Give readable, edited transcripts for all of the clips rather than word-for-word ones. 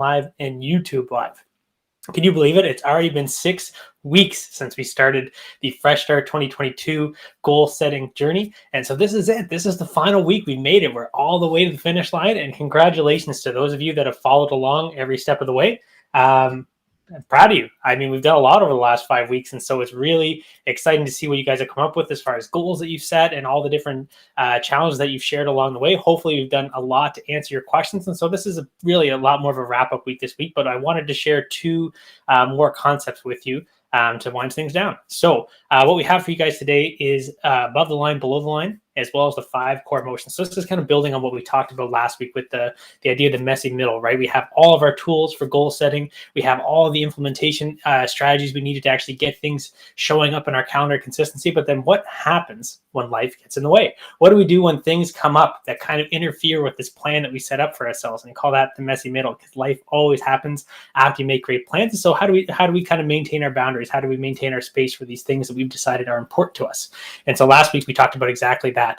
Live and YouTube Live. Can you believe it? It's already been 6 weeks since we started the Fresh Start 2022 goal setting journey. And so this is it. This is the final week. We made it. We're all the way to the finish line. And congratulations to those of you that have followed along every step of the way. I'm proud of you. I mean, we've done a lot over the last 5 weeks. And so it's really exciting to see what you guys have come up with as far as goals that you've set and all the different challenges that you've shared along the way. Hopefully you've done a lot to answer your questions. And so this is really a lot more of a wrap-up week this week, but I wanted to share 2 more concepts with you to wind things down. So what we have for you guys today is above the line, below the line, as well as the 5 core emotions. So this is kind of building on what we talked about last week with the idea of the messy middle, right? We have all of our tools for goal setting. We have all of the implementation strategies we needed to actually get things showing up in our calendar consistency. But then what happens when life gets in the way? What do we do when things come up that kind of interfere with this plan that we set up for ourselves? And we call that the messy middle, because life always happens after you make great plans. And so how do we kind of maintain our boundaries? How do we maintain our space for these things that we've decided are important to us? And so last week we talked about exactly that.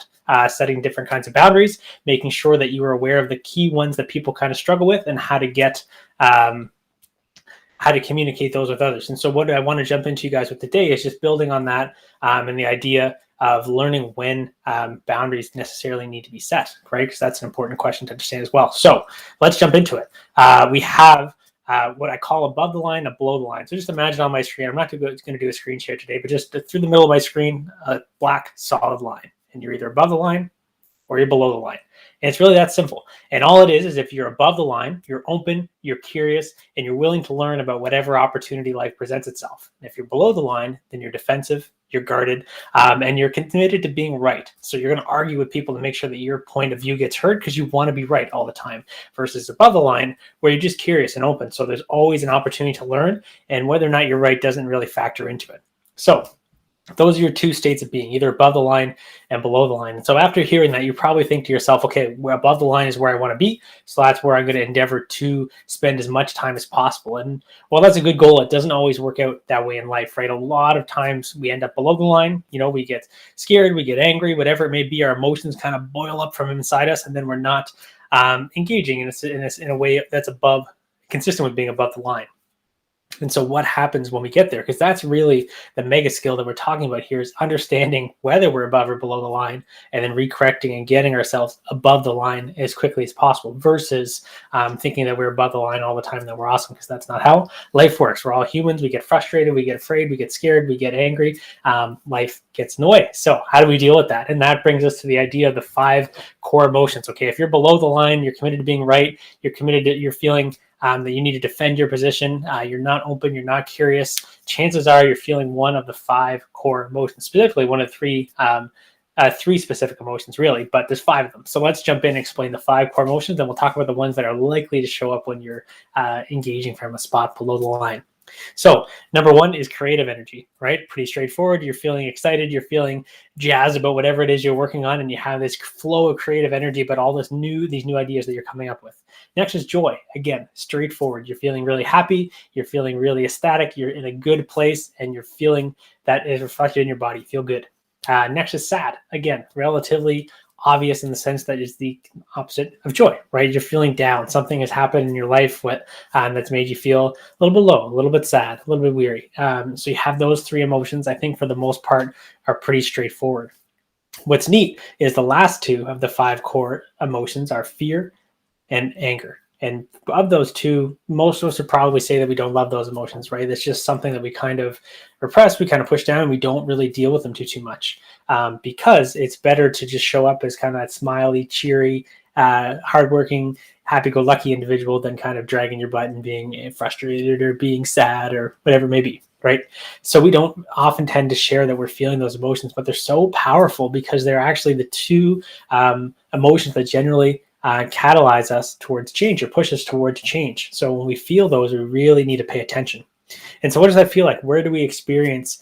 Setting different kinds of boundaries, making sure that you are aware of the key ones that people kind of struggle with, and how to get how to communicate those with others. And so what I want to jump into you guys with today is just building on that and the idea of learning when boundaries necessarily need to be set, right? Because that's an important question to understand as well. So let's jump into it. We have what I call above the line and below the line. So just imagine on my screen, I'm not going to do a screen share today, but just through the middle of my screen, a black solid line. And you're either above the line or you're below the line. And it's really that simple. And all it is if you're above the line, you're open, you're curious, and you're willing to learn about whatever opportunity life presents itself. And if you're below the line, then you're defensive, you're guarded, and you're committed to being right. So you're going to argue with people to make sure that your point of view gets heard because you want to be right all the time, versus above the line where you're just curious and open. So there's always an opportunity to learn, and whether or not you're right doesn't really factor into it. So those are your 2 states of being, either above the line and below the line. And so after hearing that, you probably think to yourself, okay, above the line is where I want to be. So that's where I'm going to endeavor to spend as much time as possible. And while that's a good goal, it doesn't always work out that way in life, right? A lot of times we end up below the line. You know, we get scared, we get angry, whatever it may be. Our emotions kind of boil up from inside us, and then we're not engaging in a way that's consistent with being above the line. And so what happens when we get there? Because that's really the mega skill that we're talking about here, is understanding whether we're above or below the line, and then recorrecting and getting ourselves above the line as quickly as possible, versus thinking that we're above the line all the time, that we're awesome, because that's not how life works. We're all humans. We get frustrated, we get afraid, we get scared, we get angry. Life gets in the way. So how do we deal with that? And that brings us to the idea of the 5 core emotions. Okay, if you're below the line, you're committed to being right, you're feeling that you need to defend your position, you're not open, you're not curious, chances are you're feeling one of the 5 core emotions, specifically one of 3 specific emotions, really, but there's 5 of them. So let's jump in and explain the 5 core emotions, and we'll talk about the ones that are likely to show up when you're engaging from a spot below the line. So number 1 is creative energy, right? Pretty straightforward. You're feeling excited. You're feeling jazzed about whatever it is you're working on, and you have this flow of creative energy about all these new ideas that you're coming up with. Next is joy. Again, straightforward. You're feeling really happy. You're feeling really ecstatic. You're in a good place, and you're feeling that is reflected in your body. You feel good. Next is sad. Again, relatively obvious in the sense that it's the opposite of joy, right? You're feeling down. Something has happened in your life that's made you feel a little bit low, a little bit sad, a little bit weary. So you have those 3 emotions, I think for the most part, are pretty straightforward. What's neat is the last 2 of the 5 core emotions are fear and anger. And of those 2, most of us would probably say that we don't love those emotions, right? It's just something that we kind of repress, we kind of push down, and we don't really deal with them too much, because it's better to just show up as kind of that smiley, cheery, hardworking, happy-go-lucky individual than kind of dragging your butt and being frustrated or being sad or whatever it may be, right? So we don't often tend to share that we're feeling those emotions, but they're so powerful because they're actually the 2 emotions that generally catalyze us towards change or push us towards change. So when we feel those, we really need to pay attention. And so what does that feel like? Where do we experience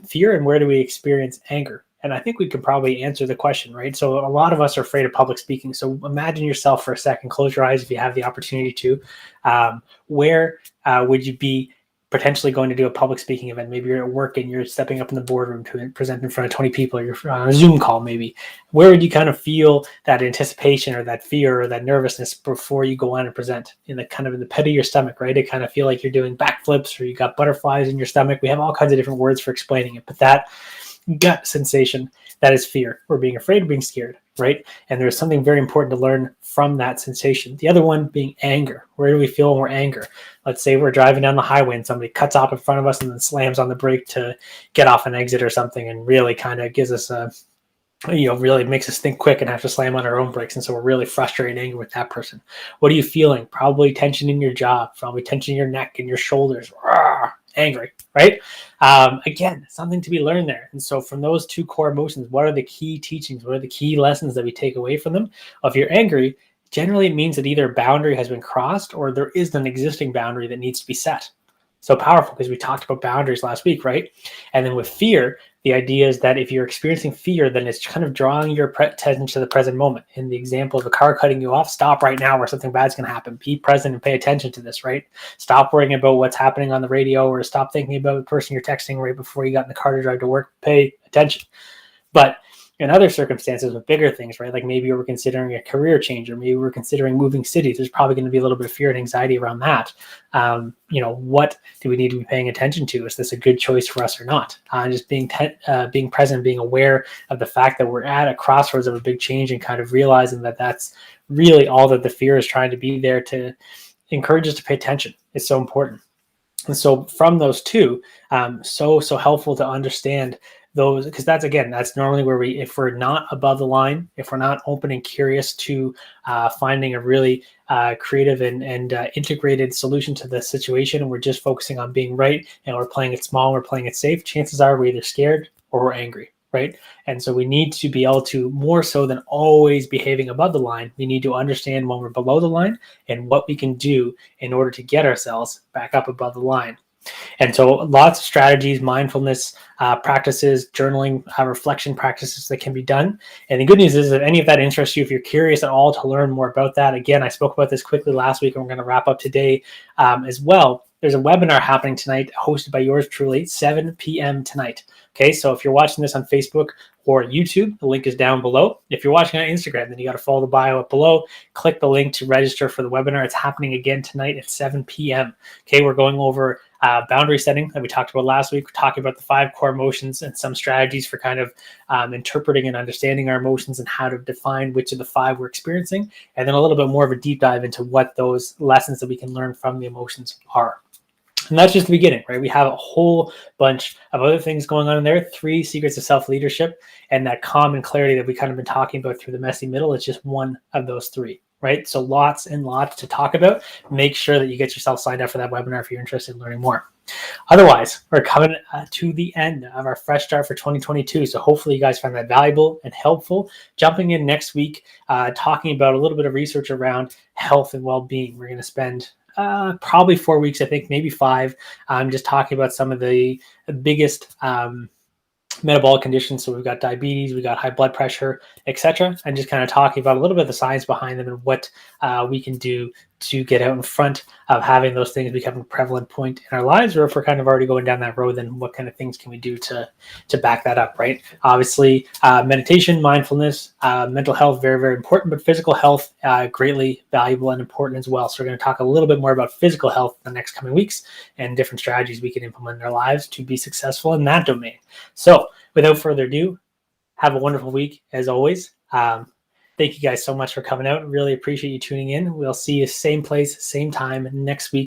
fear, and where do we experience anger? And I think we could probably answer the question, right? So a lot of us are afraid of public speaking. So imagine yourself for a second, close your eyes if you have the opportunity to. Where would you be potentially going to do a public speaking event. Maybe you're at work and you're stepping up in the boardroom to present in front of 20 people, or you're on a Zoom call maybe. Where would you kind of feel that anticipation or that fear or that nervousness before you go on and present? In the kind of in the pit of your stomach, right? To kind of feel like you're doing backflips or you got butterflies in your stomach. We have all kinds of different words for explaining it, but that gut sensation, that is fear. We're being afraid, being scared, right? And there's something very important to learn from that sensation. The other one being anger. Where do we feel more anger? Let's say we're driving down the highway and somebody cuts off in front of us and then slams on the brake to get off an exit or something, and really kind of gives us a, really makes us think quick and have to slam on our own brakes. And so we're really frustrated and angry with that person. What are you feeling? Probably tension in your jaw, probably tension in your neck and your shoulders. Angry, right? Again, something to be learned there. And so from those two core emotions, what are the key teachings? What are the key lessons that we take away from them? If you're angry, generally it means that either a boundary has been crossed or there is an existing boundary that needs to be set. So powerful, because we talked about boundaries last week, right? And then with fear, the idea is that if you're experiencing fear, then it's kind of drawing your attention to the present moment. In the example of a car cutting you off, stop right now or something bad's going to happen. Be present and pay attention to this, right? Stop worrying about what's happening on the radio, or stop thinking about the person you're texting right before you got in the car to drive to work. Pay attention. But in other circumstances with bigger things, right? Like maybe we're considering a career change, or maybe we're considering moving cities. There's probably going to be a little bit of fear and anxiety around that. What do we need to be paying attention to? Is this a good choice for us or not? Just being present, being aware of the fact that we're at a crossroads of a big change, and kind of realizing that that's really all that the fear is trying to be there to encourage us to pay attention. It's so important. And so from those two, so helpful to understand those, because that's normally where if we're not above the line, if we're not open and curious to finding a really creative and integrated solution to the situation, and we're just focusing on being right, and we're playing it small, we're playing it safe, chances are we're either scared or we're angry, right? And so we need to be able to, more so than always behaving above the line, we need to understand when we're below the line and what we can do in order to get ourselves back up above the line. And so lots of strategies, mindfulness practices, journaling, reflection practices that can be done. And the good news is, if any of that interests you, if you're curious at all to learn more about that, again, I spoke about this quickly last week, and we're going to wrap up today as well. There's a webinar happening tonight hosted by yours truly, 7 p.m. tonight. Okay, so if you're watching this on Facebook or YouTube, the link is down below. If you're watching on Instagram, then you got to follow the bio up below. Click the link to register for the webinar. It's happening again tonight at 7 p.m. Okay, we're going over boundary setting that we talked about last week. We're talking about the 5 core emotions and some strategies for kind of interpreting and understanding our emotions and how to define which of the 5 we're experiencing. And then a little bit more of a deep dive into what those lessons that we can learn from the emotions are. And that's just the beginning, right? We have a whole bunch of other things going on in there. 3 secrets of self-leadership, and that calm and clarity that we kind of been talking about through the messy middle is just one of those 3, right? So lots and lots to talk about. Make sure that you get yourself signed up for that webinar if you're interested in learning more. Otherwise, we're coming to the end of our fresh start for 2022. So hopefully you guys find that valuable and helpful. Jumping in next week, talking about a little bit of research around health and well-being. We're going to spend probably 4 weeks, I think, maybe 5. I'm just talking about some of the biggest metabolic conditions. So we've got diabetes, we've got high blood pressure, etc. And just kind of talking about a little bit of the science behind them and what we can do to get out in front of having those things become a prevalent point in our lives. Or if we're kind of already going down that road, then what kind of things can we do to back that up, right? Obviously, meditation, mindfulness, mental health, very, very important, but physical health, greatly valuable and important as well. So we're going to talk a little bit more about physical health in the next coming weeks and different strategies we can implement in our lives to be successful in that domain. So without further ado, have a wonderful week as always. Thank you guys so much for coming out. Really appreciate you tuning in. We'll see you same place, same time next week.